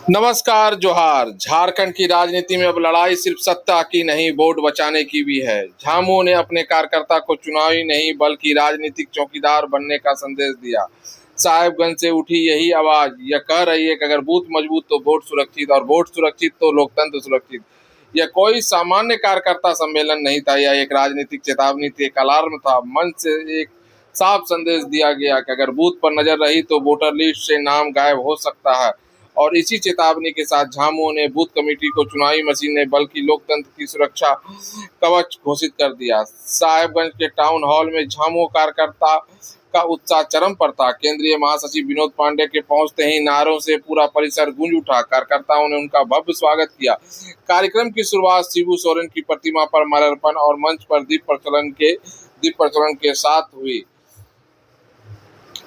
नमस्कार जोहार। झारखंड की राजनीति में अब लड़ाई सिर्फ सत्ता की नहीं, वोट बचाने की भी है। झामुमो ने अपने कार्यकर्ता को चुनावी नहीं बल्कि राजनीतिक चौकीदार बनने का संदेश दिया। साहेबगंज से उठी यही आवाज यह कह रही है कि अगर बूथ मजबूत तो वोट सुरक्षित और वोट सुरक्षित तो लोकतंत्र सुरक्षित। यह कोई सामान्य कार्यकर्ता सम्मेलन नहीं था, यह एक राजनीतिक चेतावनी थी, एक अलार्म था। मंच से एक साफ संदेश दिया गया कि अगर बूथ पर नजर रही तो वोटर लिस्ट से नाम गायब हो सकता है। और इसी चेतावनी के साथ झामुमो ने बूथ कमेटी को चुनावी मशीन नहीं बल्कि लोकतंत्र की सुरक्षा कवच घोषित कर दिया। साहेबगंज के टाउन हॉल में झामुमो कार्यकर्ता का उत्साह चरम पर था। केंद्रीय महासचिव विनोद पांडे के पहुंचते ही नारों से पूरा परिसर गूंज उठा। कार्यकर्ताओं ने उनका भव्य स्वागत किया। कार्यक्रम की शुरुआत शिबू सोरेन की प्रतिमा पर माल्यार्पण और मंच पर दीप प्रज्वलन के साथ हुई।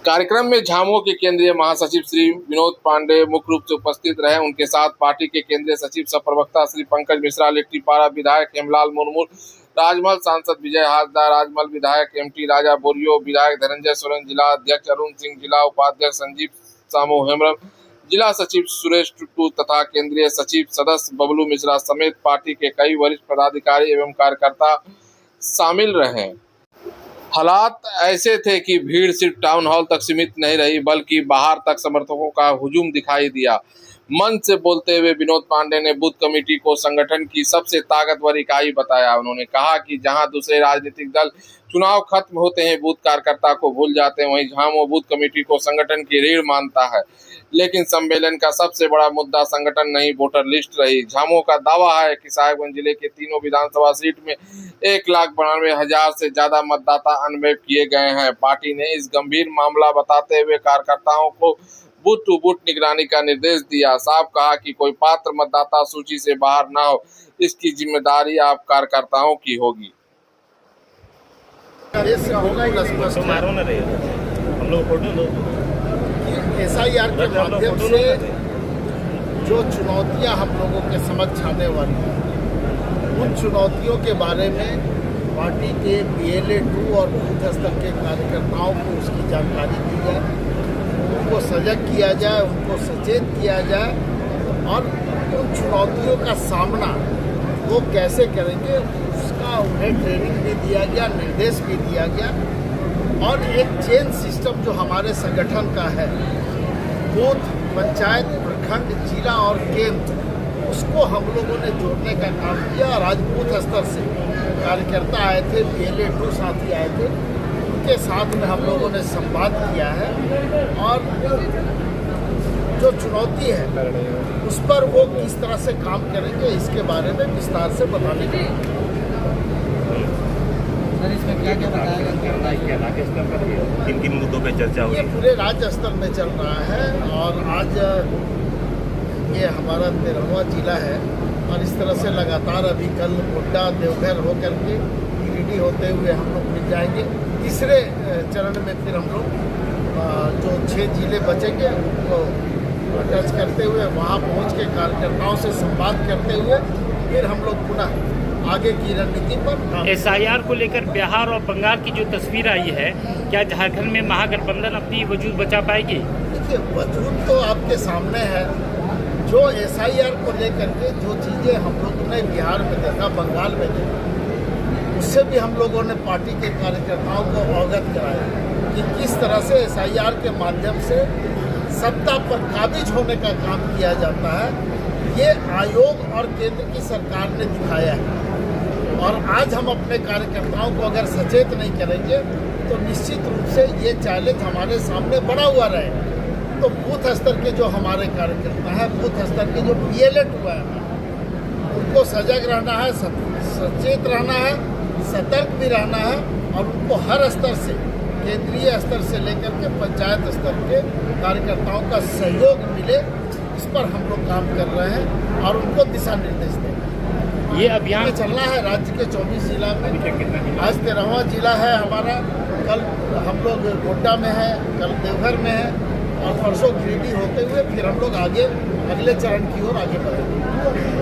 कार्यक्रम में झामुमो के केंद्रीय महासचिव श्री विनोद पांडे मुख्य रूप से उपस्थित रहे। उनके साथ पार्टी के केंद्रीय सचिव सह प्रवक्ता श्री पंकज मिश्रा, लिट्टीपाड़ा विधायक हेमलाल मुर्मू, राजमहल सांसद विजय हाजदा, राजमहल विधायक एमटी राजा बोरियो, विधायक धनंजय सोरेन, जिला अध्यक्ष अरुण सिंह, जिला उपाध्यक्ष संजीव सामो हेम्ब्रम, जिला सचिव सुरेश टुट्टू तथा केंद्रीय सचिव सदस्य बबलू मिश्रा समेत पार्टी के कई वरिष्ठ पदाधिकारी एवं कार्यकर्ता शामिल रहे। हालात ऐसे थे कि भीड़ सिर्फ टाउन हॉल तक सीमित नहीं रही बल्कि बाहर तक समर्थकों का हुजूम दिखाई दिया। मंच से बोलते हुए विनोद पांडे ने बूथ कमेटी को संगठन की सबसे ताकतवर इकाई बताया। उन्होंने कहा कि जहां दूसरे राजनीतिक दल चुनाव खत्म होते हैं बूथ कार्यकर्ता को भूल जाते हैं, वहीं झामुमो बूथ कमेटी को संगठन की रीढ़ मानता है। लेकिन सम्मेलन का सबसे बड़ा मुद्दा संगठन नहीं, वोटर लिस्ट रही। झामुमो का दावा है कि साहेबगंज जिले के तीनों विधानसभा सीट में 1,92,000 से ज्यादा मतदाता अनमैप किए गए हैं। पार्टी ने इस गंभीर मामला बताते हुए कार्यकर्ताओं को बूथ टू बूथ निगरानी का निर्देश दिया। साफ कहा कि कोई पात्र मतदाता सूची से बाहर न हो, इसकी जिम्मेदारी आप कार्यकर्ताओं की होगी। SIR के माध्यम से जो चुनौतियां हम लोगों के समक्ष आने वाली हैं, उन चुनौतियों के बारे में पार्टी के PLA 2 और बूथ स्तर के कार्यकर्ताओं को उसकी जानकारी दी जाए, उनको सजग किया जाए, उनको सचेत किया जाए और उन चुनौतियों का सामना वो कैसे करेंगे उसका उन्हें ट्रेनिंग भी दिया गया, निर्देश भी दिया गया। और एक चेन सिस्टम जो हमारे संगठन का है, बूथ, पंचायत, प्रखंड, जिला और केंद्र, उसको हम लोगों ने जोड़ने का काम किया। और आज बूथ स्तर से कार्यकर्ता आए थे, PLA 2 साथी आए थे, उनके साथ में हम लोगों ने संवाद किया है और जो चुनौती है उस पर वो किस तरह से काम करेंगे इसके बारे में विस्तार से बताने के लिए। इसमें क्या क्या बताया, किन किन मुद्दों पे चर्चा हुई? ये पूरे राज्य स्तर में चल रहा है और आज ये हमारा 13वां जिला है और इस तरह से लगातार अभी कल गोड्डा देवघर होकर के गिरिडीह होते हुए हम लोग मिल जाएंगे। तीसरे चरण में फिर हम लोग जो 6 जिले बचेंगे उनको टच करते हुए वहाँ पहुँच के कार्यकर्ताओं से संवाद करते हुए फिर हम लोग पुनः आगे की रणनीति पर। SIR को लेकर बिहार और बंगाल की जो तस्वीर आई है, क्या झारखंड में महागठबंधन अपनी वजूद बचा पाएगी? देखिए, वजूद तो आपके सामने है। जो SIR को लेकर के जो चीज़ें हम लोगों ने बिहार में देखा, बंगाल में देखा, उससे भी हम लोगों ने पार्टी के कार्यकर्ताओं को अवगत कराया कि किस तरह से SIR के माध्यम से सत्ता पर काबिज होने का काम किया जाता है। ये आयोग और केंद्र की सरकार ने दिखाया है और आज हम अपने कार्यकर्ताओं को अगर सचेत नहीं करेंगे तो निश्चित रूप से ये चैलेंज हमारे सामने बड़ा हुआ रहेगा। तो बूथ स्तर के जो हमारे कार्यकर्ता हैं, बूथ स्तर के जो PLA 2 है, उनको सजग रहना है, सचेत रहना है, सतर्क भी रहना है और उनको हर स्तर से, केंद्रीय स्तर से लेकर के पंचायत स्तर के कार्यकर्ताओं का सहयोग मिले, इस पर हम लोग काम कर रहे हैं और उनको दिशा निर्देश देंगे। ये अभियान चलना है राज्य के 24 जिला में। आज 13वां जिला है हमारा। कल हम लोग गोड्डा में है, कल देवघर में है और परसों गिरिडीह होते हुए फिर हम लोग आगे अगले चरण की ओर आगे बढ़ेंगे।